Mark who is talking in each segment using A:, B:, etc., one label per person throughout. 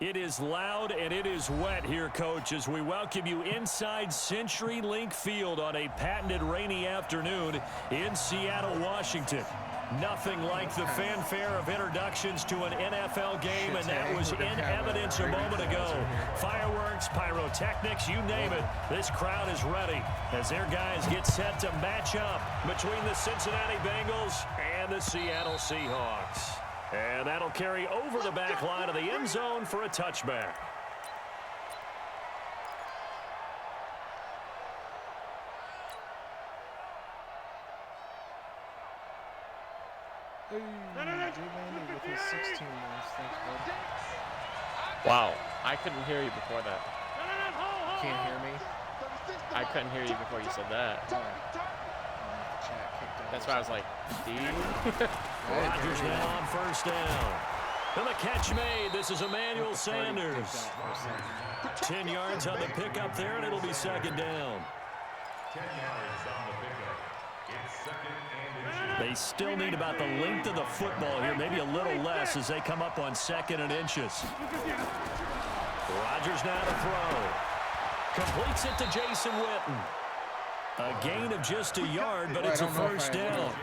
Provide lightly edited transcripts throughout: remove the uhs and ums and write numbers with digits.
A: It is loud and it is wet here, Coach, as we welcome you inside CenturyLink Field on a patented rainy afternoon in Seattle, Washington. Nothing like the fanfare of introductions to an NFL game, and that was in evidence a moment ago. Fireworks, pyrotechnics, you name it. This crowd is ready as their guys get set to match up between the Cincinnati Bengals and the Seattle Seahawks. And that'll carry over the back line of the end zone for a touchback.
B: Wow, I couldn't hear you before that.
C: Can't hear me?
B: I couldn't hear you before you said that. That's why I was like, dude.
A: Rodgers now on first down. And the catch made. This is Emmanuel Sanders. 10 yards on the pickup there, and it'll be second down.
D: 10 yards on the pickup. It's second and
A: They still need about the length of the football here, maybe a little less as they come up on 2nd and inches. Rodgers now to throw. Completes it to Jason Witten. A gain of just a yard, but it's a first down.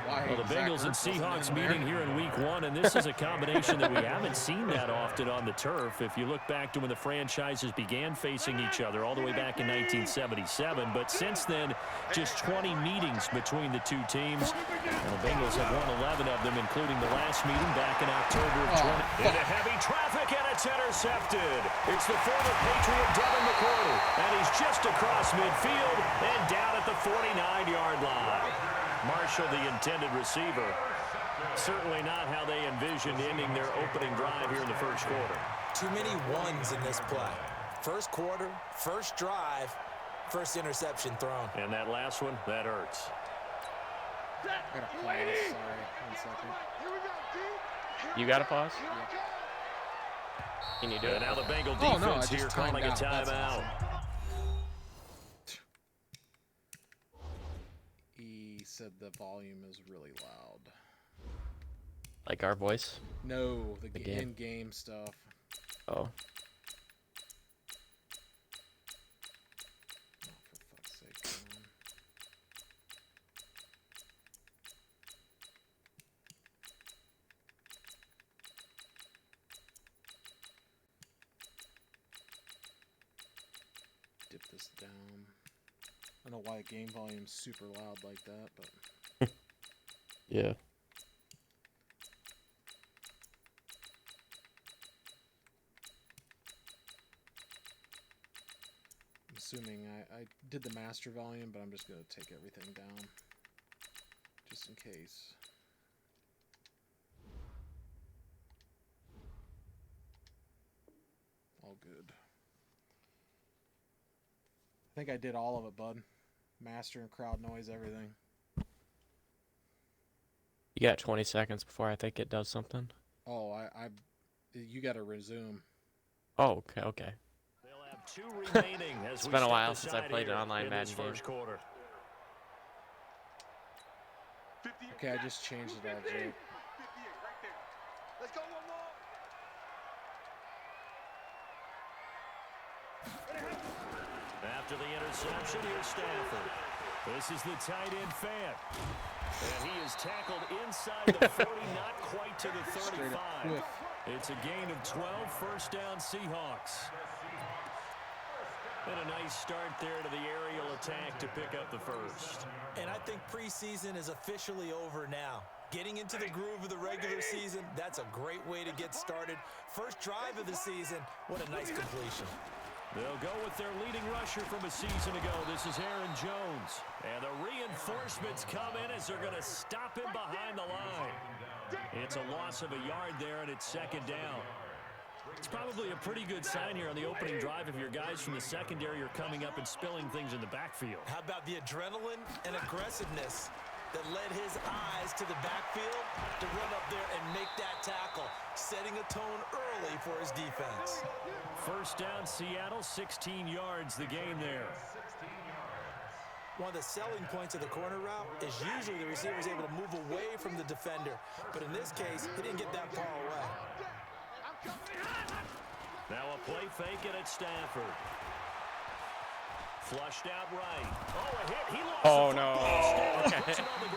A: Well, the Bengals and Seahawks meeting here in Week 1, and this is a combination that we haven't seen that often on the turf. If you look back to when the franchises began facing each other all the way back in 1977, but since then, just 20 meetings between the two teams. And the Bengals have won 11 of them, including the last meeting back in October of 20. Into heavy traffic, and it's intercepted. It's the former Patriot Devin McCourty, and he's just across midfield and down at the 49-yard line. Marshall, the intended receiver. Certainly not how they envisioned ending their opening drive here in the first quarter.
E: Too many ones in this play. First quarter, first drive, first interception thrown.
A: And that last one, that hurts.
C: I gotta pause. Sorry, 1 second.
B: You got to pause?
C: Yeah.
B: Can you do
A: And
B: it?
A: now the Bengal defense here calling a timeout.
C: He said the volume is really loud.
B: Like our voice?
C: No, the
B: game.
C: in-game stuff.
B: Oh.
C: Oh, for fuck's sake, come on. Dip this down. I don't know why the game volume's super loud like that, but
B: Yeah.
C: I'm assuming I did the master volume, but I'm just going to take everything down just in case. All good. I think I did all of it, bud. Master and crowd noise, everything.
B: You got 20 seconds before I think it does something.
C: Oh, you got to resume.
B: Oh, okay.
A: They'll have 2 remaining as
B: It's
A: we
B: been a
A: step
B: while since I
A: aside
B: played an
A: here
B: online
A: in
B: Madden
A: this
B: game.
A: first quarter.
C: Okay, I just changed it all, Jake.
F: Let's go one more.
A: After the interception, here's Stafford. This is the tight end fan. And he is tackled inside the 40, not quite to the 35. It's a gain of 12, first down Seahawks. And a nice start there to the aerial attack to pick up the first.
E: And I think preseason is officially over now. Getting into the groove of the regular season, that's a great way to get started. First drive of the season, what a nice completion.
A: They'll go with their leading rusher from a season ago. This is Aaron Jones. And the reinforcements come in as they're going to stop him behind the line. It's a loss of a yard there, and it's second down. It's probably a pretty good sign here on the opening drive if your guys from the secondary are coming up and spilling things in the backfield.
E: How about the adrenaline and aggressiveness that led his eyes to the backfield to run up there and make that tackle, setting a tone early for his defense.
A: First down, Seattle, 16 yards, the game there.
E: One of the selling points of the corner route is usually the receiver is able to move away from the defender. But in this case, he didn't get that far away.
A: Now a play fake it at Stafford. Flushed out right. Oh, a hit. He lost
B: Oh,
A: the
B: no.
A: football. Stafford
B: Okay.
A: puts it on the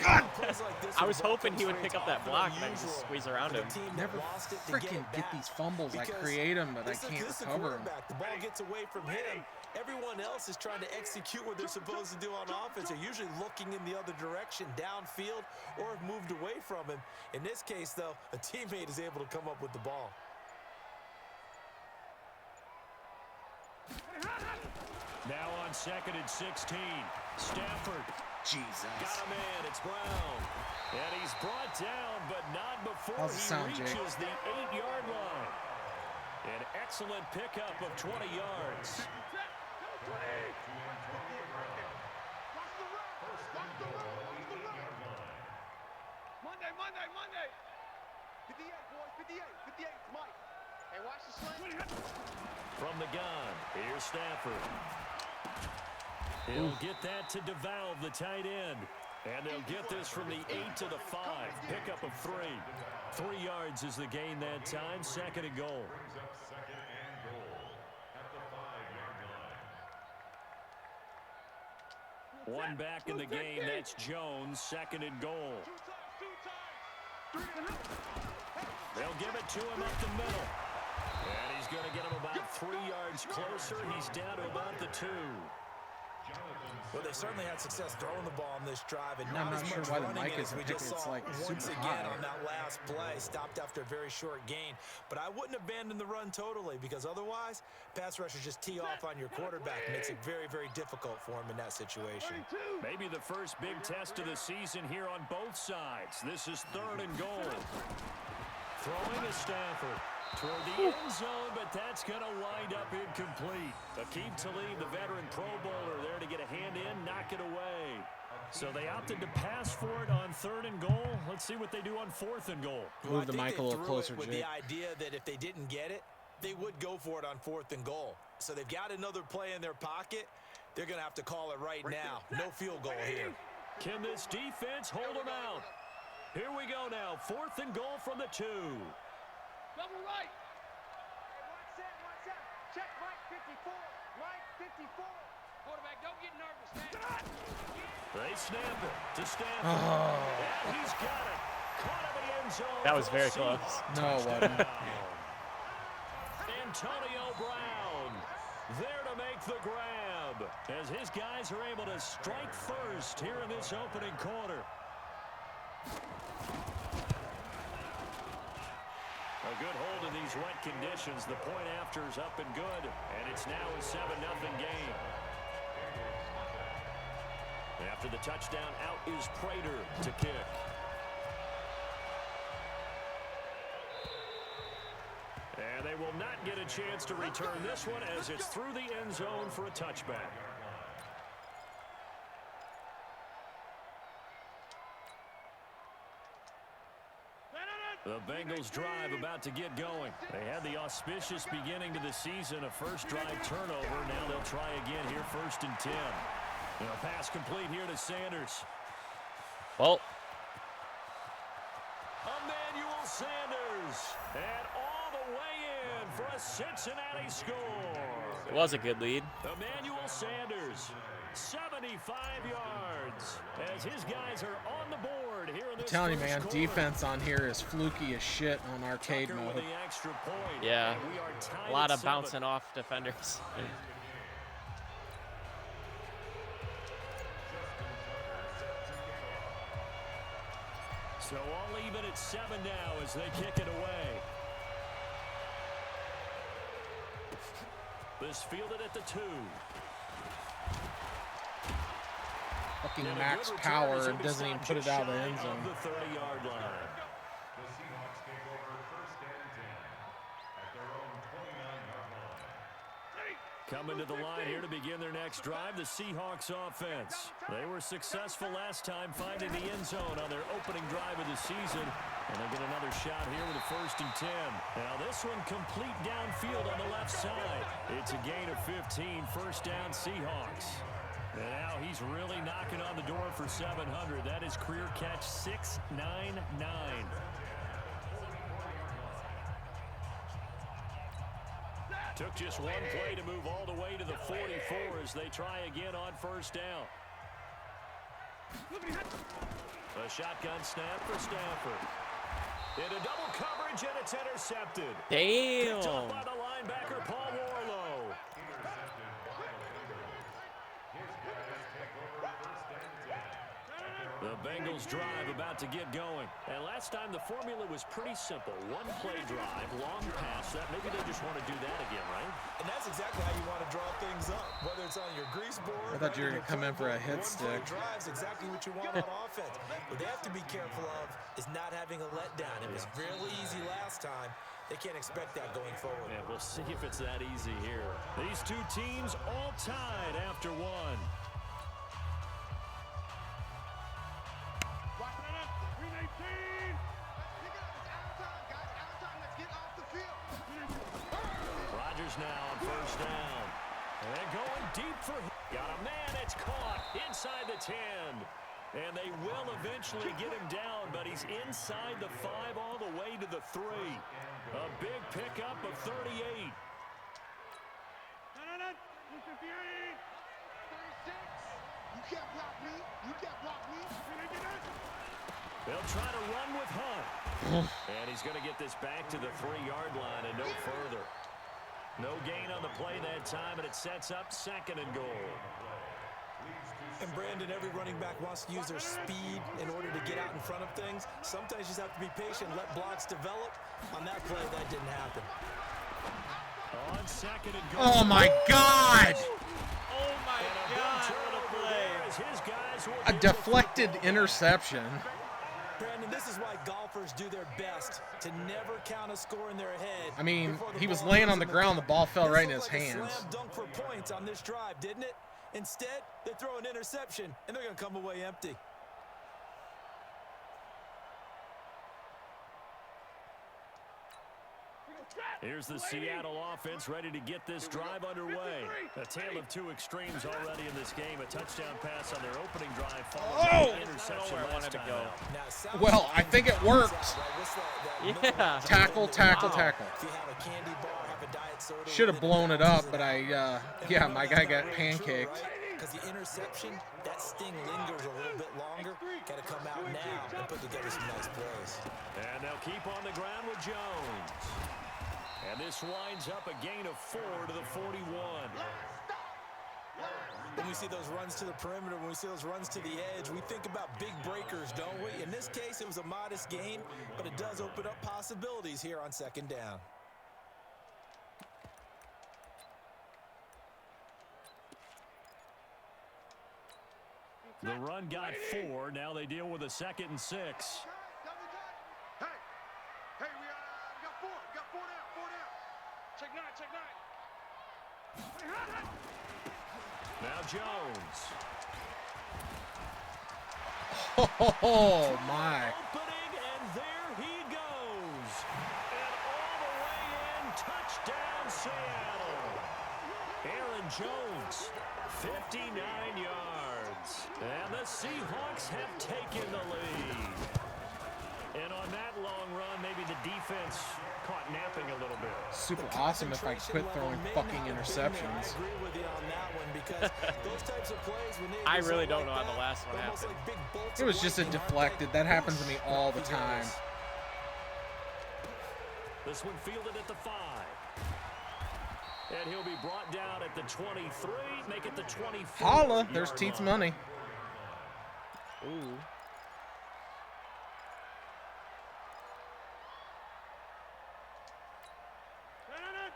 A: ground.
E: Plays like this
B: I
E: with
B: was
E: ball
B: hoping he would
E: constraints
B: pick up that
E: often
B: block and then just
E: unusual
B: squeeze around
E: for the
B: him.
E: team that
C: Never
E: lost it to
C: freaking
E: it
C: get
E: back.
C: these fumbles. I
E: Because
C: create them, but I
E: this is-
C: can't
E: this is the
C: recover them.
E: quarterback. The ball gets away from him. Everyone else is trying to execute what they're supposed to do on offense. They're usually looking in the other direction, downfield, or have moved away from him. In this case, though, a teammate is able to come up with the ball.
A: Now on 2nd and 16. Stafford.
C: Jesus.
A: Got a man. It's Brown. And he's brought down, but not before
C: How's it
A: he
C: sound, Jake?
A: reaches the 8-yard line. An excellent pickup of 20 yards.
F: Monday. 58, boys, 58, 58, Mike. Hey, watch the slant.
A: From the gun, here's Stafford. He'll get that to DeValve, the tight end. And they'll get this from the 8 to the 5. Pickup of 3. 3 yards is the gain that time. 2nd and goal. One back in the game. That's Jones. 2nd and goal. They'll give it to him up the middle. And he's going to get him about 3 yards closer. He's down to about the 2.
E: Well, they certainly had success throwing the ball on this drive, and
C: I'm
E: not
C: not
E: as
C: sure
E: much
C: why the
E: running
C: mic
E: as
C: isn't
E: we
C: picking.
E: just
C: It's
E: saw
C: like
E: once
C: super
E: again
C: high.
E: on that last play. Stopped after a very short gain, but I wouldn't abandon the run totally, because otherwise, pass rushers just tee off on your quarterback. Makes it very, very difficult for him in that situation.
A: Maybe the first big test of the season here on both sides. This is 3rd and goal. Throwing a Stafford toward the end zone, but that's going to wind up incomplete. Akeem Talib, the veteran Pro Bowler, there to get a hand in, knock it away. So they opted to pass for it on 3rd and goal. Let's see what they do on 4th and goal.
C: Move the mic a little closer,
E: with
C: Jake.
E: the idea that if they didn't get it, they would go for it on 4th and goal. So they've got another play in their pocket. They're going to have to call it right now. No field goal here.
A: Can this defense hold them out? Here we go now. 4th and goal from the 2.
F: Double right. Hey, watch that. Check Mike 54. Mike 54. Quarterback, don't get nervous, man.
A: They snap it to Stafford. And he's got it. Caught him in the end zone.
B: That was
A: for
B: very
A: a
B: close.
C: No, it wasn't.
A: Antonio Brown there to make the grab as his guys are able to strike first here in this opening quarter. A good hold in these wet conditions. The point after is up and good, and it's now a 7-0 game. After the touchdown, out is Prater to kick. And they will not get a chance to return this one as it's through the end zone for a touchback. The Bengals drive about to get going. They had the auspicious beginning to the season, a first drive turnover. Now they'll try again here, 1st and 10. And a pass complete here to Sanders.
B: Well,
A: Emmanuel Sanders. And all the way in for a Cincinnati score.
B: it was a good lead.
A: Emmanuel Sanders, 75 yards, as his guys are on the board here in this
C: I'm telling you, man,
A: first quarter.
C: defense on here is fluky as shit on arcade
A: Tucker with
C: mode.
A: the extra point.
B: Yeah.
A: And we are tied
B: A lot
A: at
B: of
A: 7.
B: bouncing off defenders.
A: So all even at 7 now as they kick it away. This fielded at the 2.
C: Fucking
A: And a
C: max
A: good return as
C: power
A: he'll
C: and
A: be
C: doesn't even
A: stopped
C: put it
A: just
C: out of the
A: shy
C: end zone.
A: of the 30-yard line.
D: The Seahawks take over 1st and 10 at their own 29-yard line.
A: Coming to the line here to begin their next drive, the Seahawks offense. They were successful last time finding the end zone on their opening drive of the season. And they get another shot here with a 1st and 10. Now this one complete downfield on the left side. It's a gain of 15, 1st down Seahawks. And now he's really knocking on the door for 700. That is career catch 699. Took just one play to move all the way to the 44 as they try again on first down. A shotgun snap for Stafford. Into double coverage, and it's intercepted.
B: Damn.
A: Picked up by the linebacker, Paul Warlow. The Bengals drive about to get going. And last time the formula was pretty simple. One play drive, long pass. Maybe they just want to do that again, right?
E: And that's exactly how you want to draw things up. Whether it's on your grease board.
C: I thought you were going to come in for a hit stick.
E: Drives exactly what you want on offense. What they have to be careful of is not having a letdown. It was really easy last time. They can't expect that going forward.
A: Yeah, we'll see if it's that easy here. These two teams all tied after one. Now on first down. And going deep for him. Got a man, it's caught inside the 10. And they will eventually get him down, but he's inside the 5 all the way to the 3. A big pickup of 38.
F: You can't block me. You can't block me.
A: They'll try to run with Hunt. And he's going to get this back to the 3-yard line and no further. No gain on the play that time, and it sets up 2nd and goal.
E: And Brandon, every running back wants to use their speed in order to get out in front of things. Sometimes you just have to be patient, let blocks develop. On that play, that didn't happen.
A: On 2nd and goal.
C: Oh, my God!
B: Oh, my God. What a play.
C: A deflected interception.
E: Brandon, this is why golfers do their best to never count a score in their head.
C: I mean, he was laying on the ground. The ball fell right in his hands.
E: Slam dunk for points on this drive, didn't it? Instead, they throw an interception, and they're going to come away empty.
A: Here's the Seattle offense ready to get this drive underway. A tale of two extremes already in this game. A touchdown pass on their opening drive followed by an interception last time out.
C: Well, I think it worked.
B: Yeah.
C: Tackle, tackle, tackle. Should have blown it up, but yeah, my guy got pancaked.
E: Because the interception, that sting lingers a little bit longer. Got to come out now and put together some nice plays.
A: And they'll keep on the ground with Jones. And this winds up a gain of 4 to the 41.
E: When we see those runs to the perimeter, when we see those runs to the edge, we think about big breakers, don't we? In this case, it was a modest gain, but it does open up possibilities here on 2nd down.
A: The run got 4. Now they deal with a 2nd and 6.
F: Hey, we got 4. We got 4 down. 4 down. Check 9. Check 9.
A: Now Jones.
C: Oh, my.
A: Opening, and there he goes. And all the way in, touchdown Seattle. Aaron Jones, 59 yards. And the Seahawks have taken the lead. And on that long run, maybe the defense caught napping a little bit.
C: Super awesome if I quit throwing fucking interceptions.
E: I agree with you on that one because those types of plays, when they
B: I really don't know how the last one happened.
C: It was just a deflected. That happens to me all the time.
A: This one fielded at the 5. And he'll be brought down at the 23, make it the 24.
C: Holla, there's Teats money.
B: Ooh.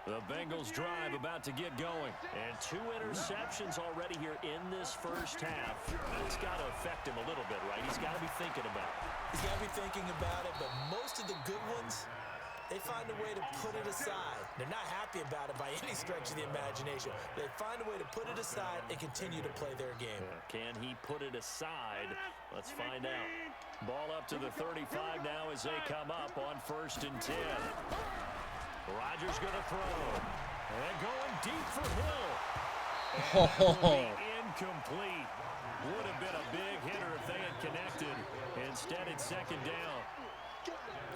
A: The Bengals drive about to get going. And 2 interceptions already here in this first half. That's got to affect him a little bit, right? He's got to be thinking about it.
E: He's got to be thinking about it, but most of the good ones, they find a way to put it aside. They're not happy about it by any stretch of the imagination. They find a way to put it aside and continue to play their game.
A: Can he put it aside? Let's find out. Ball up to the 35 now as they come up on 1st and 10. Rodgers going to throw. And going deep for Hill. And incomplete. Would have been a big hitter if they had connected. Instead, it's 2nd down.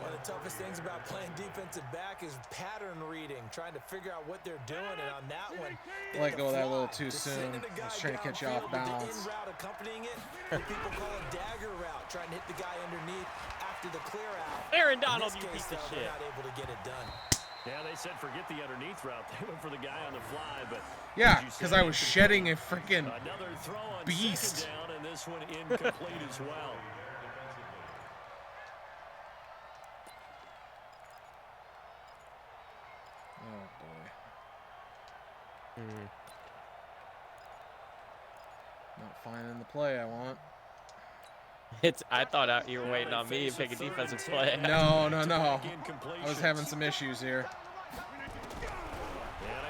E: Well, of the toughest things about playing defensive back is pattern reading, trying to figure out what they're doing. And on that one,
C: Let go of that a little too soon. I was trying to catch you off balance.
E: The in route accompanying it, what people call a dagger route, trying to hit the guy underneath after the clear out.
B: Aaron Donald, you piece of shit.
E: They're not able to get it done.
A: Yeah, they said forget the underneath route. They went for the guy on the fly, but
C: yeah, because I was shedding a freaking
A: another throw on
C: beast.
A: second down, and this one incomplete as well.
C: Oh boy. Not finding the play I want.
B: I thought you were waiting on me to pick a defensive play.
C: No. I was having some issues here.
A: And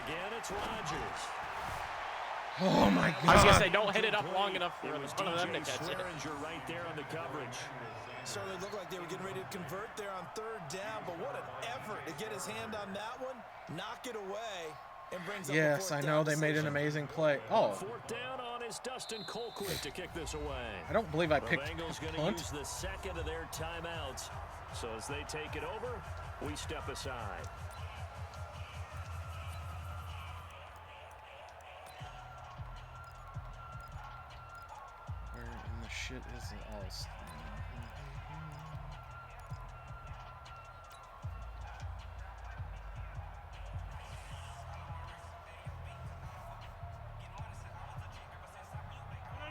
A: again, it's Rodgers.
C: Oh my God.
B: I was gonna say, don't hit it up long enough for
A: It was
B: one of them to catch it.
A: Swearinger right there on the coverage.
E: Certainly looked like they were getting ready to convert there on third down, but what an effort to get his hand on that one, knock it away, and brings up a
C: Yes, I
E: fourth
C: know
E: down
C: they made an
E: decision.
C: amazing play. Oh,
A: Fourth down on is Dustin Colquitt to kick this away.
C: I don't believe I
A: The
C: picked
A: Bengals going to
C: punt.
A: use the second of their timeouts. So as they take it over, we step aside.
C: Where in the shit is it all?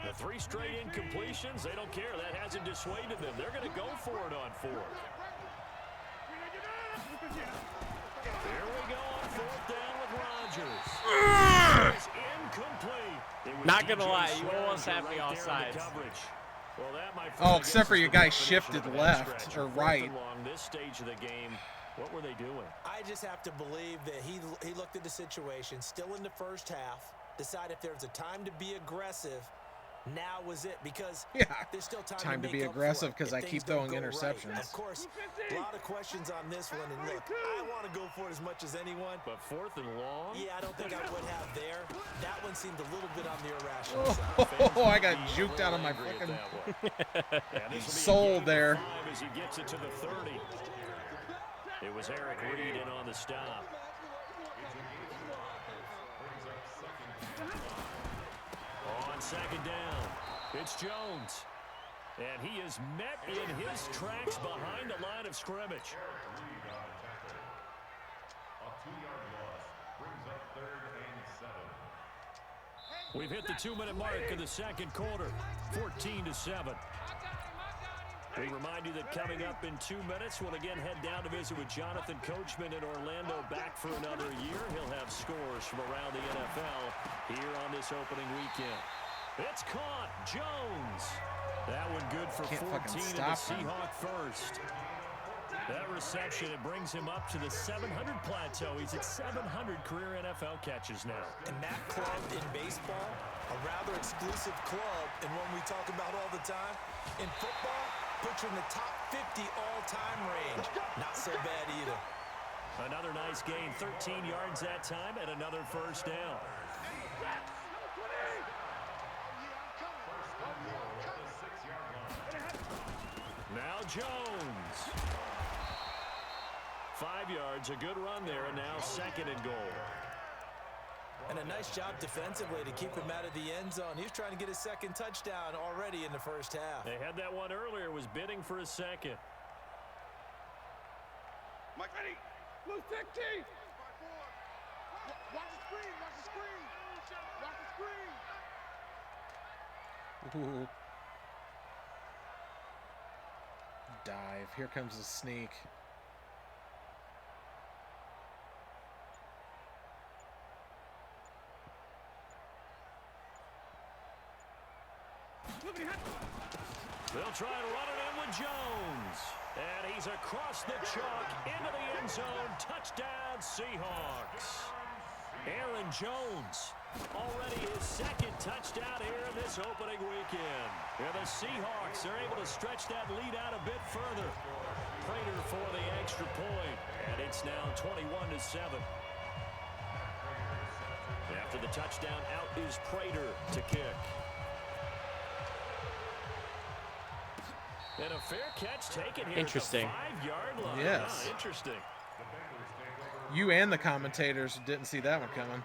A: The three straight incompletions, they don't care. That hasn't dissuaded them. They're going to go for it on fourth. Here we go on fourth down with Rodgers. It's incomplete. It was
B: Not gonna
A: DJ
B: lie, you almost
A: Swearinger
B: had me
A: right
B: all
A: there on the
B: sides.
A: coverage. Well, that, my friend,
C: Oh,
A: I
C: except
A: guess
C: for
A: is
C: your
A: the
C: guy
A: definition
C: shifted
A: of a
C: left
A: stretch.
C: or
A: Fourth
C: right.
A: and long this stage of the game. What were they doing?
E: I just have to believe that he looked at the situation, still in the first half, decided if there's a time to be aggressive, now was it, because
C: Yeah,
E: there's still
C: time to
E: make
C: be
E: up for
C: aggressive
E: it
C: 'cause
E: if
C: I
E: things
C: keep
E: don't
C: throwing
E: go
C: interceptions.
E: Right. Of course, a lot of questions on this one, and look, I want to go for it as much as anyone.
A: But fourth and long?
E: Yeah, I don't think I would have there. That one seemed a little bit on the irrational side.
C: Oh, I got juked out of my fucking soul there.
A: As he gets it to the 30. It was Eric Reed in on the stop. On second down, it's Jones. And he is met in his tracks behind the line of scrimmage.
D: A 2-yard loss brings up 3rd and 7.
A: We've hit the 2-minute mark of the second quarter, 14-7. We remind you that coming up in 2 minutes, we'll again head down to visit with Jonathan Coachman in Orlando, back for another year. He'll have scores from around the NFL here on this opening weekend. It's caught, Jones. That one good for 14 and the Seahawk first. That reception, it brings him up to the 700 plateau. He's at 700 career NFL catches now.
E: And that club in baseball, a rather exclusive club, and one we talk about all the time. In football, puts you in the top 50 all-time range. Not so bad either.
A: Another nice gain, 13 yards that time, and another first down. Now Jones. 5 yards, a good run there, and now second and goal.
E: And a nice job defensively to keep him out of the end zone. He was trying to get his second touchdown already in the first half.
A: They had that one earlier, was bidding for a second.
F: Mike, ready. Blue 15. Watch the screen. Watch the screen. Watch the screen.
C: Ooh. Dive. Here comes the sneak.
A: They'll try to run it in with Jones. And he's across the chalk into the end zone. Touchdown, Seahawks. Aaron Jones, already his second touchdown here in this opening weekend. And the Seahawks are able to stretch that lead out a bit further. Prater for the extra point, and it's now 21-7. After the touchdown, out is Prater to kick. And a fair catch taken here
B: Interesting.
A: at the 5-yard line.
C: Yes.
A: Ah, interesting.
C: You and the commentators didn't see that one coming.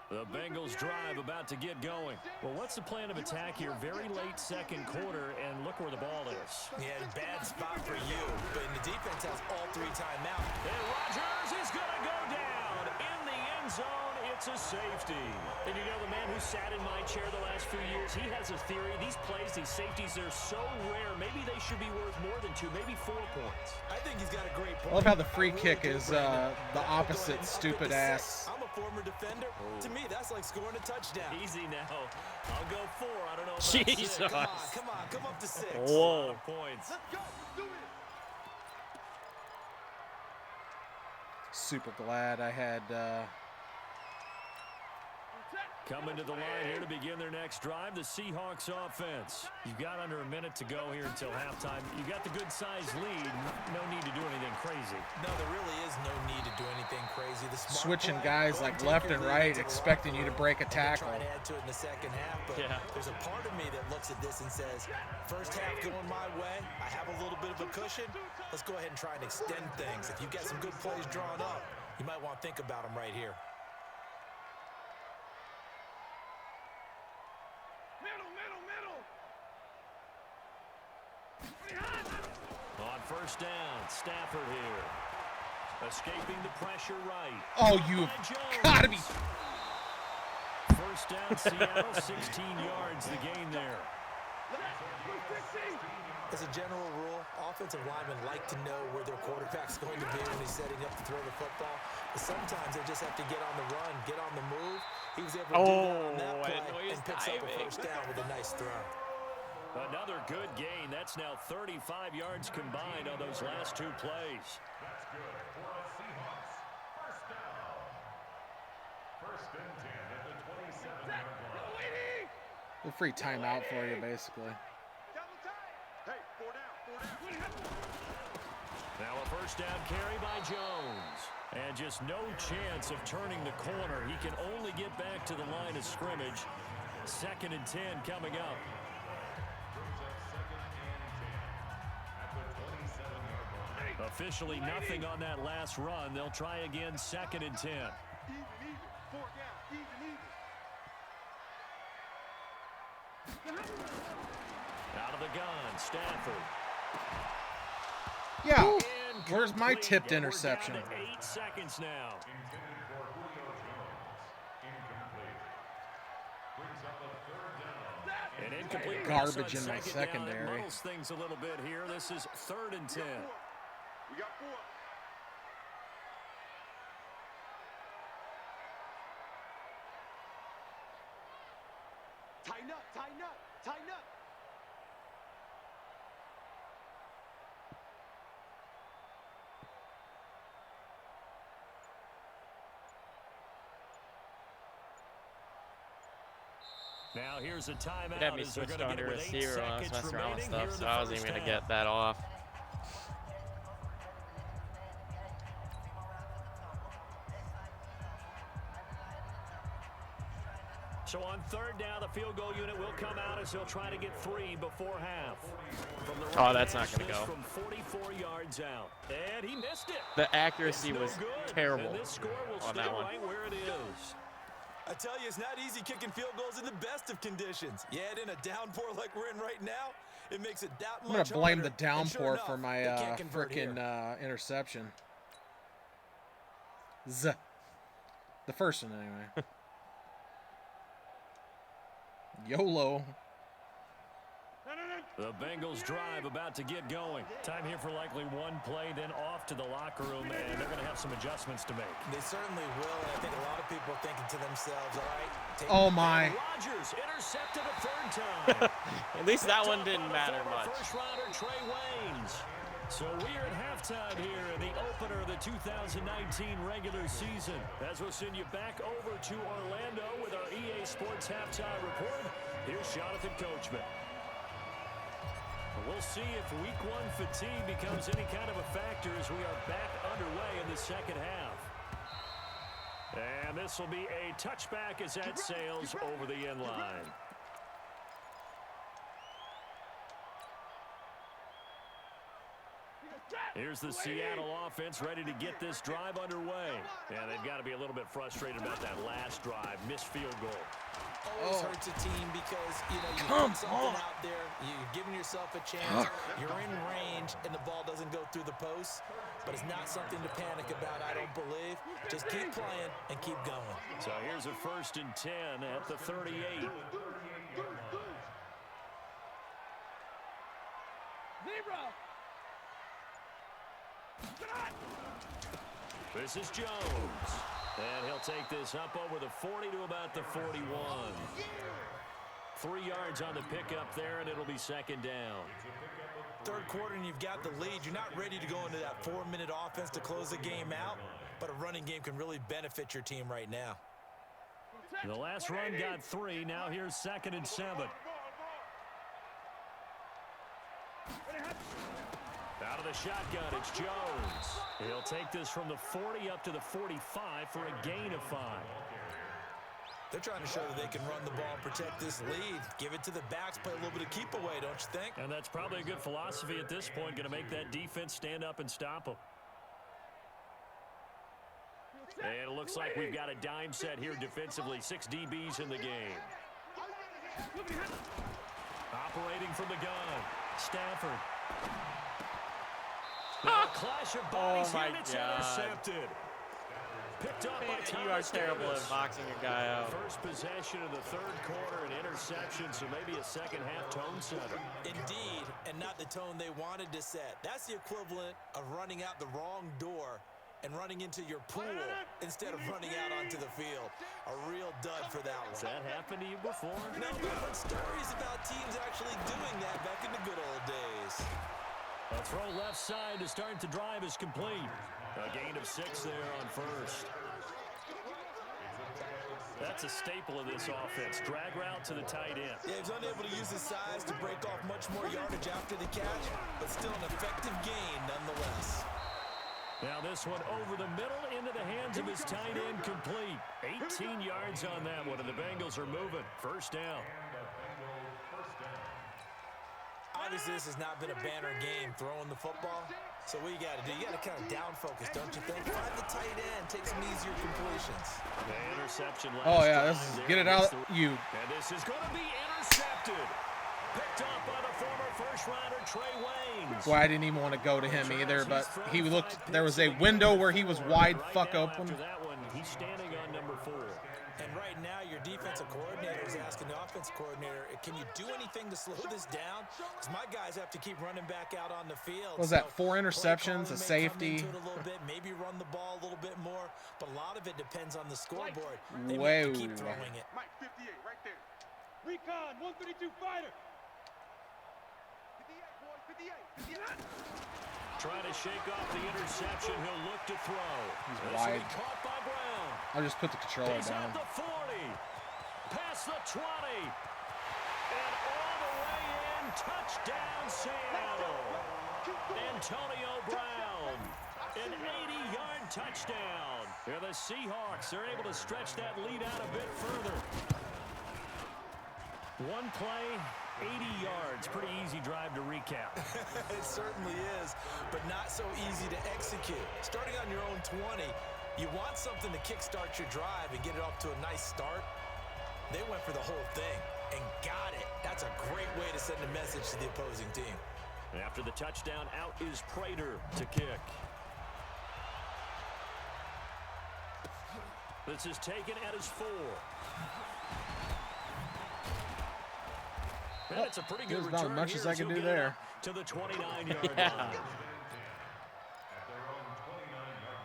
A: The Bengals drive about to get going. Well, what's the plan of attack here? Very late second quarter, and look where the ball is.
E: Yeah, bad spot for you, but the defense has all 3 timeouts.
A: And Rodgers is going to go down in the end zone. It's a safety. And you know, the man who sat in my chair the last few years, he has a theory. These plays, these safeties, they're so rare. Maybe they should be worth more than 2, maybe 4 points.
E: I think he's got a great point.
C: I love how the free kick is the opposite stupid ass.
E: I'm a former defender. To me, that's like scoring a touchdown.
A: Easy now. I'll go 4. I don't know about
B: Jesus.
A: 6.
E: Come up to 6.
B: Whoa.
A: Points.
F: Let's go. Do it.
C: Super glad I had
A: Coming to the line here to begin their next drive, the Seahawks offense. You've got under a minute to go here until halftime. You've got the good-sized lead. No need to do anything crazy.
E: No, there really is no need to do anything crazy. The smart
C: switching
E: play,
C: guys
E: go
C: like
E: take
C: left
E: your
C: and
E: lead
C: right,
E: into the
C: expecting
E: locker
C: you to
E: room
C: break a
E: and
C: tackle.
E: Try to add to it in the second half, but
B: Yeah.
E: there's a part of me that looks at this and says, first half going my way, I have a little bit of a cushion. Let's go ahead and try and extend things. If you've got some good plays drawn up, you might want to think about them right here.
A: On first down, Stafford here. Escaping the pressure right.
C: Oh, you've gotta be.
A: First down, Seattle, 16 yards, the gain there.
E: As a general rule, offensive linemen like to know where their quarterback's going to be when he's setting up to throw the football. But sometimes they just have to get on the run, get on the move. He was able to do that on that
B: I didn't know
E: play
B: he was
E: and picks up a
B: diving.
E: first down with a nice throw.
A: Another good gain. That's now 35 yards combined on those last 2 plays.
D: That's good for the Seahawks. First down. First and 10 at the 27-yard line.
C: The free timeout for you, basically.
F: Double time. Hey, 4 down.
A: Now a first down carry by Jones. And just no chance of turning the corner. He can only get back to the line of scrimmage. 2nd and 10 coming up. Officially nothing on that last run. They'll try again, 2nd and 10.
F: Even. 4 down. Even.
A: Out of the gun, Stafford.
C: Yeah.
A: Incomplete.
C: Where's my tipped
A: And we're
C: interception?
A: down to 8 seconds now.
D: Intended for Julio Jones. Incomplete. Brings up a 3rd down.
A: An incomplete
C: Garbage
A: pass on
C: in my
A: second down. It
C: secondary.
A: muddles things a little bit here. This is 3rd and 10.
F: We got 4. Tighten up. Tighten up. Tighten up.
A: Now here's a timeout.
B: It had me
A: as they're
B: switched
A: gonna
B: on
A: get
B: to
A: it with 8
B: receiver when I was
A: seconds
B: messing around with
A: remaining here
B: stuff,
A: in
B: so
A: the
B: I wasn't even
A: first
B: going to
A: half.
B: get that off.
A: So on 3rd down, the field goal unit will come out as they'll try to get 3 before half. From the
B: Oh,
A: right
B: that's not
A: hash,
B: gonna
A: this
B: go.
A: From 44 yards out. And he missed it.
B: The accuracy
A: It's no
B: was
A: good.
B: terrible
A: And this score will
B: on
A: stay
B: that one.
A: right where it is.
E: I tell you, it's not easy kicking field goals in the best of conditions. You add in a downpour like we're in right now, it makes it that
C: I'm
E: much
C: gonna blame
E: harder.
C: the
E: And sure
C: downpour
E: enough,
C: for my
E: they can't convert here.
C: frickin' interception. The first one, anyway. YOLO.
A: The Bengals drive about to get going. Time here for likely one play, then off to the locker room, and they're going to have some adjustments to make.
E: They certainly will, and I think a lot of people are thinking to themselves, all right, take
C: Oh my.
A: Rodgers intercepted a 3rd time.
B: At least that one
A: Top
B: didn't
A: on
B: matter
A: former
B: much.
A: First rounder Trey Waynes. So we are at halftime here in the opener of the 2019 regular season. As we'll send you back over to Orlando with our EA Sports halftime report. Here's Jonathan Coachman. We'll see if week 1 fatigue becomes any kind of a factor as we are back underway in the second half. And this will be a touchback as that sails over the end line. Here's the Seattle offense ready to get this drive underway. And they've got to be a little bit frustrated about that last drive. Missed field goal.
E: Always hurts a team because, you know, you put something out there, you're giving yourself a chance, you're in range, and the ball doesn't go through the post. But it's not something to panic about, I don't believe. Just keep playing and keep going.
A: So here's a 1st and 10 at the 38.
F: Zebra.
A: This is Jones. And he'll take this up over the 40 to about the 41. 3 yards on the pickup there, and it'll be 2nd down.
E: Third quarter, and you've got the lead. You're not ready to go into that 4-minute offense to close the game out, but a running game can really benefit your team right now.
A: The last run got 3. Now here's 2nd and 7. Out of the shotgun, it's Jones. He'll take this from the 40 up to the 45 for a gain of 5.
E: They're trying to show that they can run the ball and protect this lead. Give it to the backs, play a little bit of keep away, don't you think?
A: And that's probably a good philosophy at this point, going to make that defense stand up and stop them. And it looks like we've got a dime set here defensively. 6 DBs in the game. Operating from the gun, Stafford. Now a clash of bodies here, and it's intercepted. Picked up by Thomas.
B: You are terrible at boxing your guy out.
A: First possession of the 3rd quarter, an interception, so maybe a second-half tone setter.
E: Indeed, and not the tone they wanted to set. That's the equivalent of running out the wrong door and running into your pool instead of running out onto the field. A real dud for that one.
A: Has that happened to you before?
E: No, but I've heard stories about teams actually doing that back in the good old days.
A: A throw left side to start the drive is complete. A gain of 6 there on 1st. That's a staple of this offense. Drag route to the tight end.
E: Yeah, he's unable to use his size to break off much more yardage after the catch, but still an effective gain nonetheless.
A: Now this one over the middle into the hands of his tight end, complete. 18 yards on that one, and the Bengals are moving. 1st down.
E: Obviously, this has not been a banner game throwing the football. So what you got to do, you got to kind of down focus, don't you think? Find the tight end, take some easier completions.
A: The interception last
C: this is get it out. You.
A: And this is going to be intercepted. Picked up by the former first-rounder Trey Waynes.
C: Well, I didn't even want to go to him either, but he looked. There was a window where he was wide fuck open.
A: After that one, he's standing on number 4.
E: And right now, your defensive coordinator is asking the offensive coordinator, can you do anything to slow this down? Because my guys have to keep running back out on the field.
C: Was that 4 interceptions, a safety?
E: A little bit, maybe run the ball a little bit more, but a lot of it depends on the scoreboard. They
C: Way
E: have to keep throwing it.
F: Mike 58 right there. Recon 132 fighter. 58 boys, 58.
A: Trying to shake off the interception. He'll look to throw.
C: He's
A: This
C: wide.
A: will be caught by Brown.
C: I'll just put the controller
A: He's
C: down.
A: at the 40. Past the 20. And all the way in. Touchdown, Seattle. Antonio Brown. An 80-yard touchdown. And the Seahawks are able to stretch that lead out a bit further. One play, 80 yards. Pretty easy drive to recap.
E: It certainly is, but not so easy to execute. Starting on your own 20, you want something to kickstart your drive and get it off to a nice start. They went for the whole thing and got it. That's a great way to send a message to the opposing team.
A: After the touchdown, out is Prater to kick. This is taken at his 4. And it's a pretty good
C: There's not
A: return
C: much
A: here
C: as I can
A: he'll
C: do
A: get it
C: there.
A: up to the 29-yard
B: Yeah.
A: line.
D: At their own 29-yard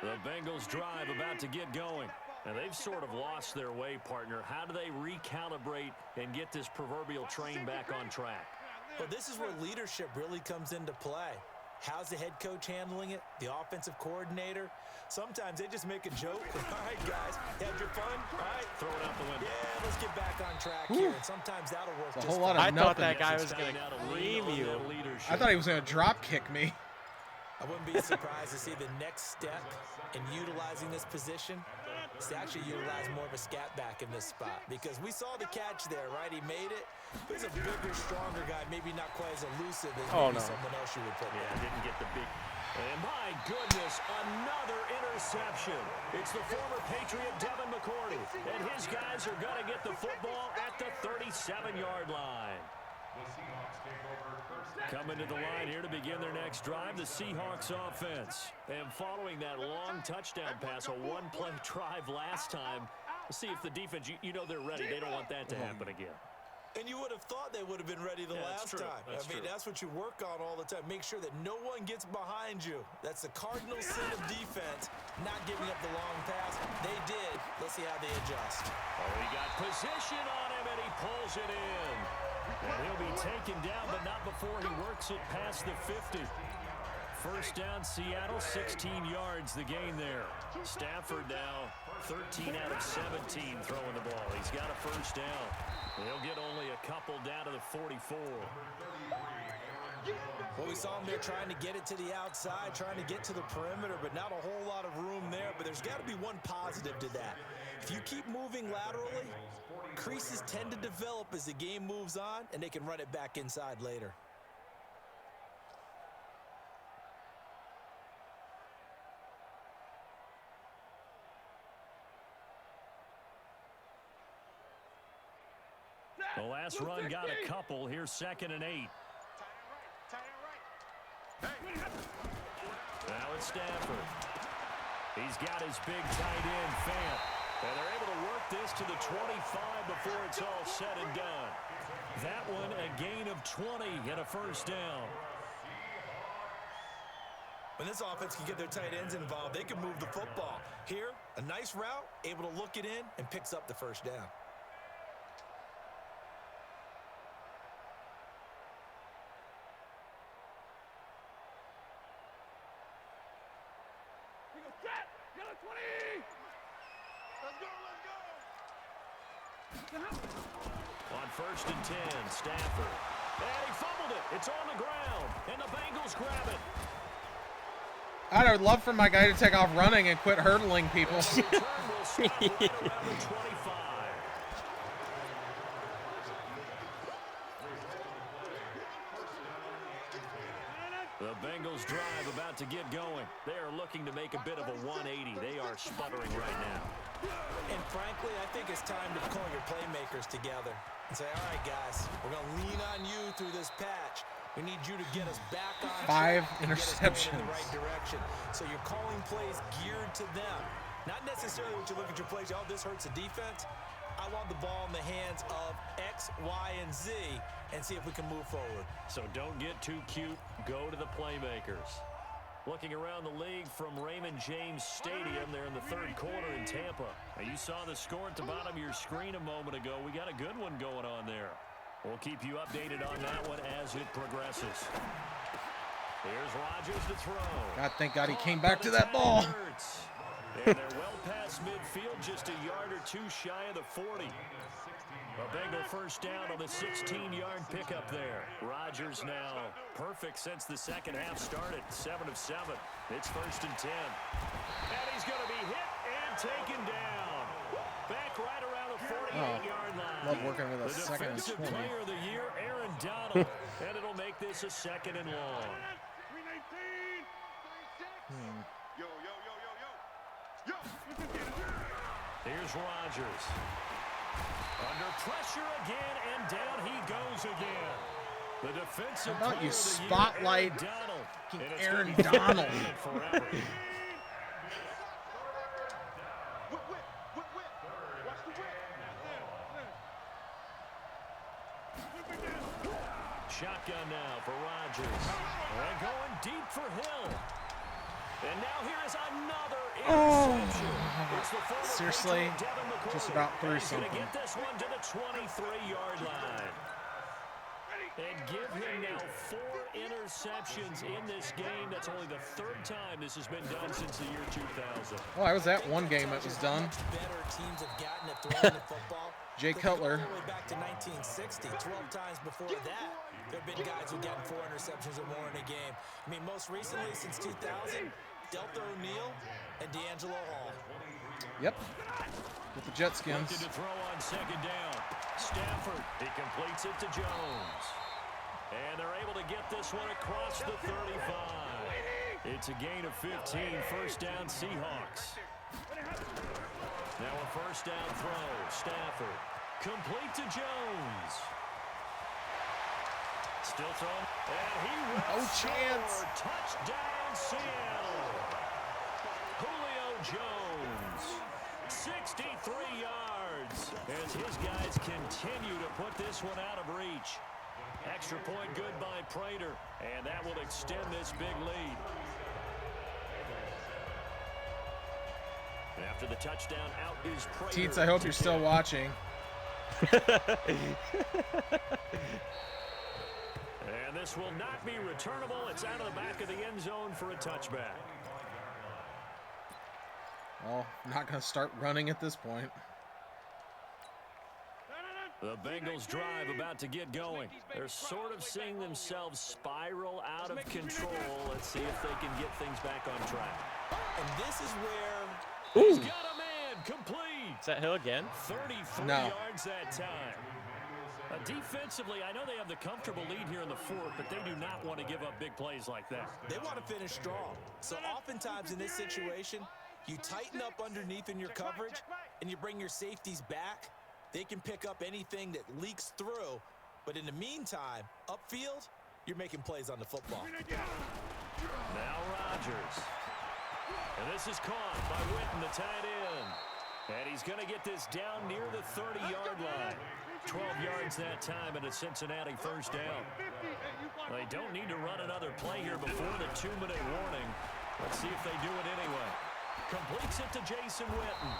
D: line.
A: The Bengals drive about to get going. And they've sort of lost their way, partner. How do they recalibrate and get this proverbial train back on track?
E: Well, this is where leadership really comes into play. How's the head coach handling it? The offensive coordinator? Sometimes they just make a joke. All right, guys, had your fun? All right.
A: Throw it out the window.
E: Yeah, let's get back on track here. And sometimes that'll work
C: It's a
E: just
C: whole lot
E: fine.
C: of
B: I thought
C: nothing.
B: that guy was
A: It's
B: going
A: now
B: to
A: to lean
B: cream
A: on
B: you.
A: that leadership.
C: I thought he was going to drop kick me.
E: I wouldn't be surprised to see the next step in utilizing this position is to actually utilize more of a scat back in this spot, because we saw the catch there, right? He made it. But he's a bigger, stronger guy, maybe not quite as elusive as maybe someone else you would put there.
A: Yeah, didn't get the big. And my goodness, another interception. It's the former Patriot Devin McCourty, and his guys are going to get the football at the 37-yard line. Coming to the line here to begin their next drive, the Seahawks offense. And following that long touchdown pass, a one-play drive last time, we'll see if the defense, you know they're ready. They don't want that to happen again.
E: And you would have thought they would have been ready the last time. That's what you work on all the time. Make sure that no one gets behind you. That's the cardinal sin of defense, not giving up the long pass. They did. Let's see how they adjust.
A: Oh, he got position on him, and he pulls it in. And he'll be taken down, but not before he works it past the 50. First down, Seattle, 16 yards the gain there. Stafford now 13 out of 17 throwing the ball. He's got a first down. He'll get only a couple down to the 44.
E: Well, we saw him there trying to get it to the outside, trying to get to the perimeter, but not a whole lot of room there. But there's got to be one positive to that. If you keep moving laterally, creases tend to develop as the game moves on, and they can run it back inside later.
A: The last run got a couple. Here's 2nd and 8. Now it's Stafford. He's got his big tight end, Fant. And they're able to work this to the 25 before it's all said and done. That one a gain of 20 and a first down.
E: When this offense can get their tight ends involved, they can move the football. Here, a nice route, able to look it in, and picks up the first down.
A: On 1st and 10, Stafford. And he fumbled it. It's on the ground. And the Bengals grab it.
C: I would love for my guy to take off running and quit hurdling people.
A: The return will stop right around the 25. The Bengals drive about to get going. They are looking to make a bit of a 180. They are sputtering right now.
E: And frankly, I think it's time to call your playmakers together and say, all right, guys, we're going to lean on you through this patch. We need you to get us back on
C: 5
E: track
C: interceptions.
E: in the right direction. So you're calling plays geared to them. Not necessarily when you look at your plays, oh, this hurts the defense. I want the ball in the hands of X, Y, and Z and see if we can move forward.
A: So don't get too cute. Go to the playmakers. Looking around the league from Raymond James Stadium there in the 3rd quarter in Tampa. Now, you saw the score at the bottom of your screen a moment ago. We got a good one going on there. We'll keep you updated on that one as it progresses. Here's Rodgers to throw.
C: God, thank God he came back to that ball.
A: And they're well past midfield, just a yard or two shy of the 40. A Bengal first down on the 16-yard pickup there. Rodgers now perfect since the second half started. 7 of 7. It's 1st and 10. And he's going to be hit and taken down. Back right around the 48-yard line.
C: Love working with a
A: the
C: 2nd and 20.
A: Defensive Player of the Year, Aaron Donald. And it'll make this a 2nd and long. Here's Rodgers. Under pressure again, and down he goes again. The defensive
C: How about you
A: player of the year,
C: spotlight
A: Aaron
C: Aaron
A: Donald. And it's gonna be
C: Donald?
A: forever. Shotgun now for Rodgers. And going deep for Hill. And now here is another interception. It's the former
C: Seriously,
A: Patriot Devin McCourty.
C: just about threw
A: He's gonna
C: something.
A: get this one to the 23-yard line. And give him now 4 interceptions in this game. That's only the 3rd time this has been done since the year 2000.
C: Oh, I was at one game it was done.
E: Much better teams have gotten at throwing the football.
C: Jay
E: If you go
C: Cutler.
E: all the way back to 1960, 12 times before that, there have been guys who got 4 interceptions or more in a game. I mean, most recently since 2000, Delta O'Neal and D'Angelo Hall.
C: Yep. With the Jetskins.
A: Looking to throw on second down. Stafford, he completes it to Jones. And they're able to get this one across the 35. It's a gain of 15, first down Seahawks. Now a first down throw. Stafford, complete to Jones. Still throwing, and he will score. Touchdown Seattle. Julio Jones, 63 yards, as his guys continue to put this one out of reach. Extra point good by Prater, and that will extend this big lead. After the touchdown, out is Prater.
C: Teets, I hope you're still watching.
A: And this will not be returnable. It's out of the back of the end zone for a touchback.
C: Well, not going to start running at this point.
A: The Bengals drive about to get going. They're sort of seeing themselves spiral out of control. Let's see if they can get things back on track.
E: And this is where...
A: He's got a man complete.
B: Is that Hill again?
A: 33
C: No.
A: yards that time. Defensively, I know they have the comfortable lead here in the fourth, but they do not want to give up big plays like that.
E: They want to finish strong. So oftentimes in this situation, you tighten up underneath in your coverage, and you bring your safeties back. They can pick up anything that leaks through. But in the meantime, upfield, you're making plays on the football.
A: Now Rodgers. And this is caught by Witten, the tight end. And he's going to get this down near the 30-yard line. 12 yards that time, and a Cincinnati first down. They don't need to run another play here before the 2-minute warning. Let's see if they do it anyway. Completes it to Jason Witten.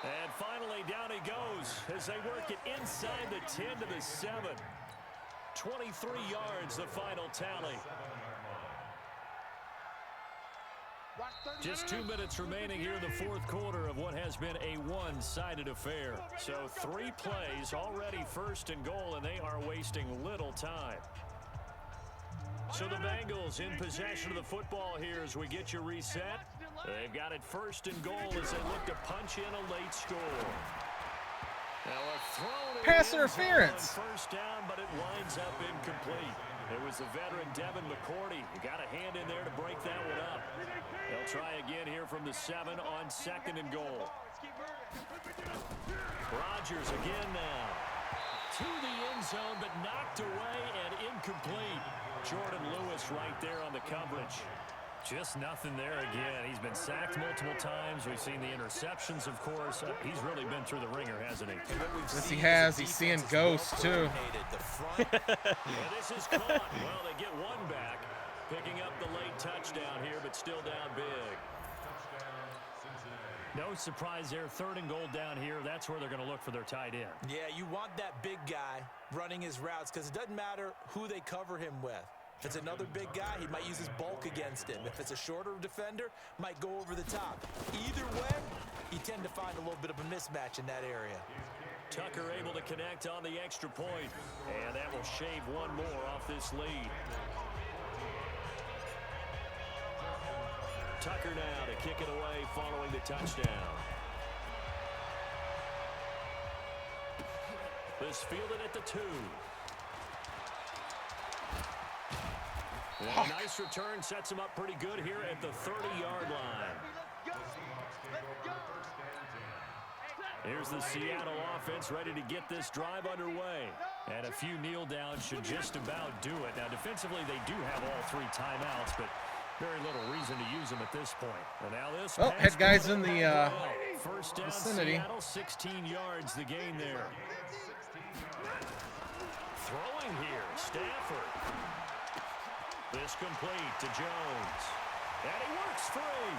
A: And finally, down he goes as they work it inside the 10 to the 7. 23 yards, the final tally. Just 2 minutes remaining here in the fourth quarter of what has been a one-sided affair. So 3 plays, already first and goal, and they are wasting little time. So the Bengals in possession of the football here as we get you reset. They've got it first and goal as they look to punch in a late score. Now a throw
C: Pass interference.
A: First down, but it winds up incomplete. It was the veteran Devin McCourty who got a hand in there to break that one up. They'll try again here from the 7 on second and goal. Rodgers again now. To the end zone, but knocked away and incomplete. Jordan Lewis right there on the coverage. Just nothing there again. He's been sacked multiple times. We've seen the interceptions, of course. He's really been through the ringer, hasn't he?
C: Yes, he has. He's seeing ghosts, too.
A: And this is caught. Well, they get one back. Picking up the late touchdown here, but still down big. No surprise there. Third and goal down here. That's where they're going to look for their tight end.
E: Yeah, you want that big guy running his routes because it doesn't matter who they cover him with. If it's another big guy, he might use his bulk against him. If it's a shorter defender, might go over the top. Either way, you tend to find a little bit of a mismatch in that area.
A: Tucker able to connect on the extra point, and that will shave one more off this lead. Tucker now to kick it away following the touchdown. This fielded at the 2. And a nice return sets him up pretty good here at the 30-yard line. Here's the Seattle offense ready to get this drive underway. And a few kneel downs should just about do it. Now, defensively, they do have all 3 timeouts, but very little reason to use them at this point. And now this
C: head guys in the
A: first down,
C: vicinity.
A: Seattle, 16 yards the gain there. Throwing here, Stafford. This complete to Jones. And he works free.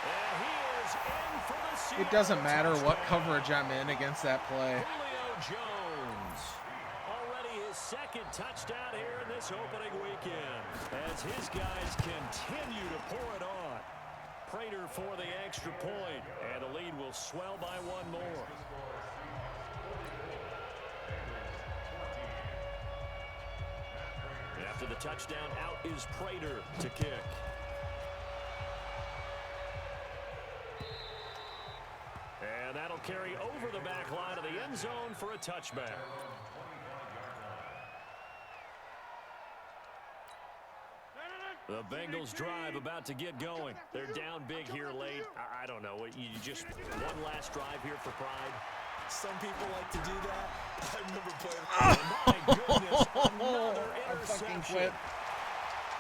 A: And he is in for the Seattle
C: It doesn't matter what
A: touchdown.
C: coverage I'm in against that play.
A: Julio Jones. Already his second touchdown here in this opening weekend. As his guys continue to pour it on. Prater for the extra point. And the lead will swell by one more. After the touchdown, out is Prater to kick. And that'll carry over the back line of the end zone for a touchback. The Bengals drive about to get going. They're down big here late. I don't know. You just one last drive here for pride.
E: Some people like to do that. I remember playing.
A: Oh, my goodness. Another interception.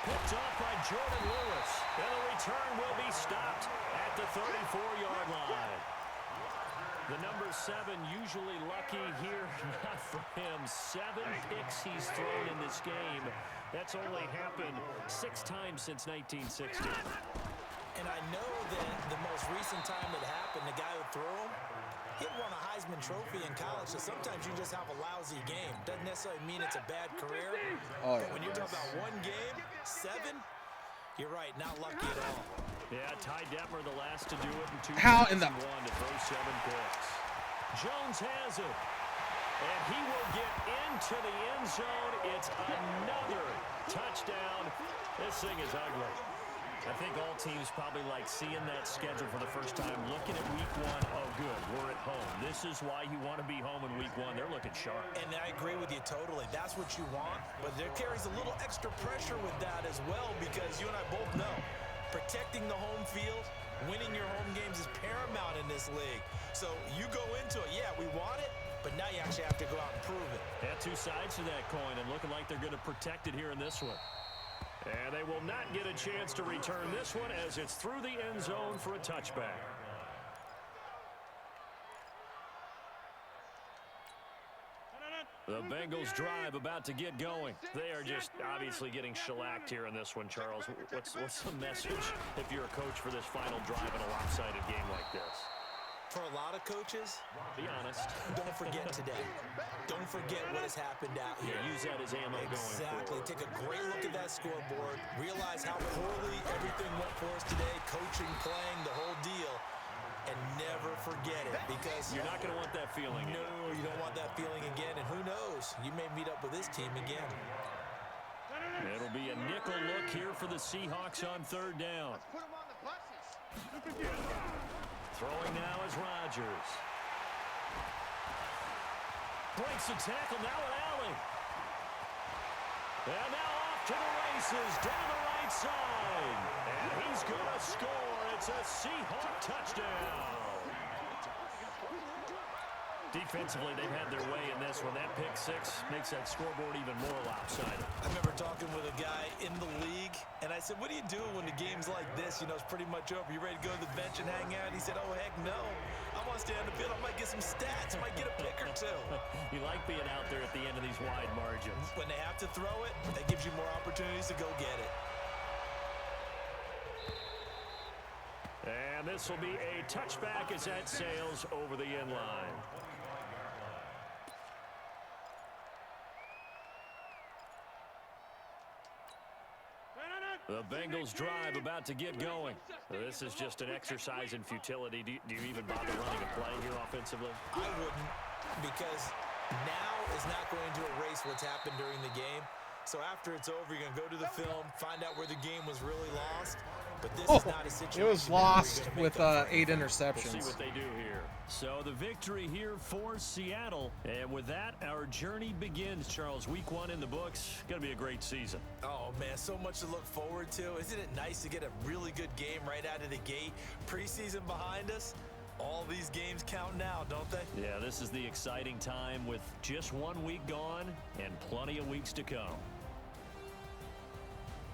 A: Picked off by Jordan Lewis. And the return will be stopped at the 34-yard line. The number 7 usually lucky here. Not for him. 7 picks he's thrown in this game. That's only happened 6 times since 1960.
E: And I know that the most recent time it happened, the guy who threw him, he won a Heisman Trophy in college, so sometimes you just have a lousy game. Doesn't necessarily mean it's a bad career.
C: Oh, yeah.
E: But when you're talking about one game, 7, you're right, not lucky at all.
A: Yeah, Ty Detmer the last to do it in 2001
C: How in the...
A: to throw 7 picks. Jones has it. And he will get into the end zone. It's another touchdown. This thing is ugly. I think all teams probably like seeing that schedule for the first time, looking at week 1. Oh, good, we're at home. This is why you want to be home in week 1. They're looking sharp.
E: And I agree with you totally. That's what you want. But there carries a little extra pressure with that as well, because you and I both know protecting the home field, winning your home games is paramount in this league. So you go into it, yeah, we want it, but now you actually have to go out and prove it.
A: Yeah, 2 sides to that coin, and looking like they're going to protect it here in this one. And they will not get a chance to return this one as it's through the end zone for a touchback. The Bengals drive about to get going. They are just obviously getting shellacked here in this one, Charles. What's the message if you're a coach for this final drive in a lopsided game like this?
E: For a lot of coaches,
A: be honest.
E: Don't forget today. Don't forget what has happened out here.
A: Yeah, use that as ammo going forward.
E: Exactly. Take a great look at that scoreboard. Realize how poorly everything went for us today. Coaching, playing, the whole deal. And never forget it, because
A: you're not going to want that feeling.
E: No, you don't want that feeling again. And who knows? You may meet up with this team again.
A: It'll be a nickel look here for the Seahawks on 3rd down.
F: Let's put them on the buses.
A: Throwing now is Rodgers. Breaks the tackle, now an alley. And now off to the races, down the right side. And he's going to score. It's a Seahawk touchdown. Defensively, they've had their way in this one. That pick 6 makes that scoreboard even more lopsided.
E: I remember talking with a guy in the league, and I said, what do you do when the game's like this? You know, it's pretty much over. You ready to go to the bench and hang out? He said, oh, heck no. I want to stay on the field. I might get some stats. I might get a pick or 2.
A: You like being out there at the end of these wide margins.
E: When they have to throw it, that gives you more opportunities to go get it.
A: And this will be a touchback as that sails over the end line. The Bengals drive about to get going. This is just an exercise in futility. Do you even bother running a play here offensively?
E: I wouldn't, because now is not going to erase what's happened during the game. So after it's over, you're going to go to the film, find out where the game was really lost. But this is not a situation.
C: It was lost with 8 interceptions.
A: We'll see what they do here. So the victory here for Seattle. And with that, our journey begins, Charles. Week 1 in the books. Going to be a great season.
E: Oh, man, so much to look forward to. Isn't it nice to get a really good game right out of the gate? Preseason behind us. All these games count now, don't they?
A: Yeah, this is the exciting time with just 1 week gone and plenty of weeks to come.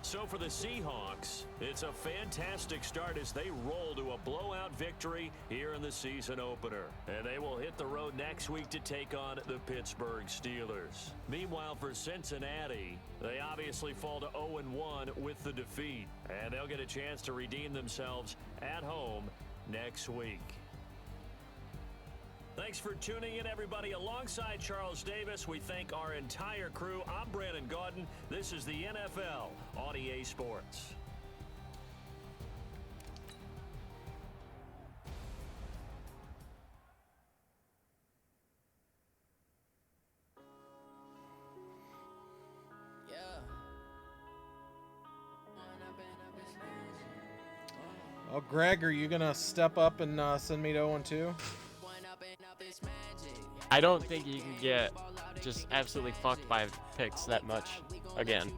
A: So for the Seahawks, it's a fantastic start as they roll to a blowout victory here in the season opener. And they will hit the road next week to take on the Pittsburgh Steelers. Meanwhile, for Cincinnati, they obviously fall to 0-1 with the defeat. And they'll get a chance to redeem themselves at home next week. Thanks for tuning in, everybody. Alongside Charles Davis, we thank our entire crew. I'm Brandon Gaudin. This is the NFL on EA Sports.
G: Yeah.
C: Oh, Greg, are you gonna step up and send me to 0-2?
B: I don't think you can get just absolutely fucked by picks that much again.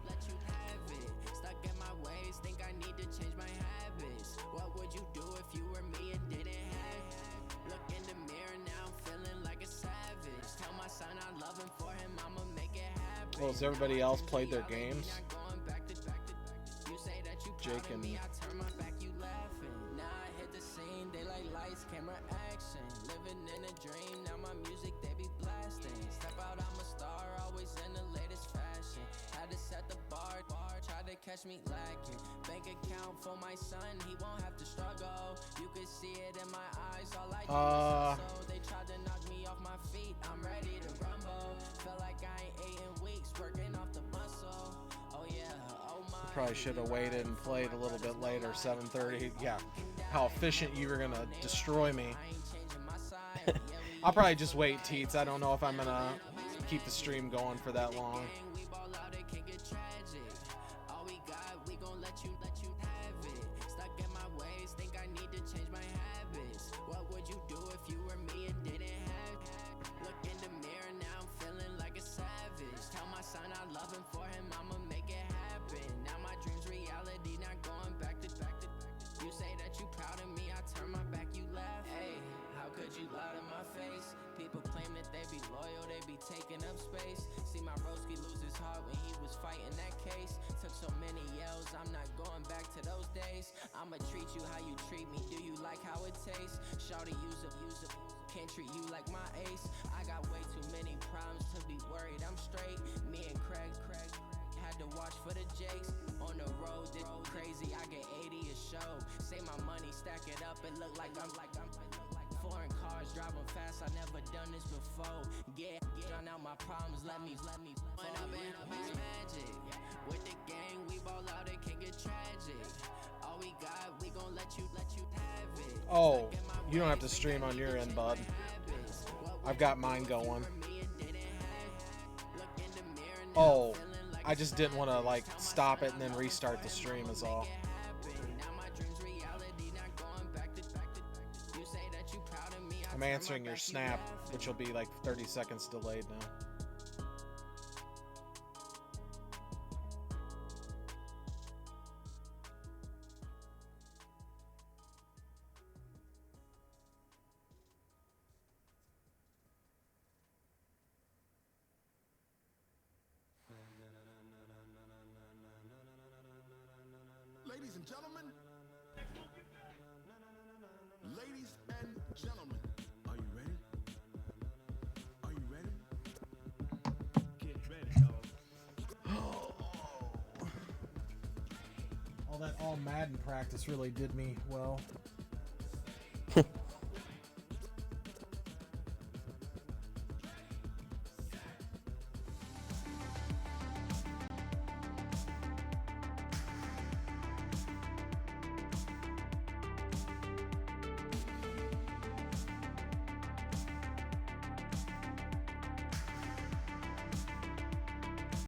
C: Well, has everybody else played their games? Jake and
G: catch me lacking. Bank account for my son, he won't have to struggle. You can see it in my eyes, all I do is hustle. They tried to knock me off my feet, I'm ready to rumble. Feel like I ain't ate in weeks, working off the muscle. Oh yeah, oh my.
C: probably should have waited and played a little bit later, 7:30. Yeah, how efficient you were gonna destroy me. I'll probably just wait, Teets. I don't know if I'm gonna keep the stream going for that long.
G: Taking up space. See my broski lose his heart when he was fighting that case. Took so many yells, I'm not going back to those days. I'ma treat you how you treat me. Do you like how it tastes? Shawty, use up. Can't treat you like my ace. I got way too many problems to be worried. I'm straight. Me and Craig had to watch for the Jakes. On the road, this crazy. I get 80 a show. Say my money, stack it up, and look like I'm foreign cars driving fast. I never done this before. Yeah, drown out my problems. Let me. When I've been magic with the gang, we ball out. It can get tragic. All we got, we gon' let you have it.
C: Oh, you don't have to stream on your end, bud. I've got mine going. Oh, I just didn't want to like stop it and then restart the stream is all. I'm answering your snap, which will be like 30 seconds delayed now.
H: Ladies and gentlemen, ladies and gentlemen, are you ready? Are you ready? Get ready, dog.
C: All that Madden practice really did me well.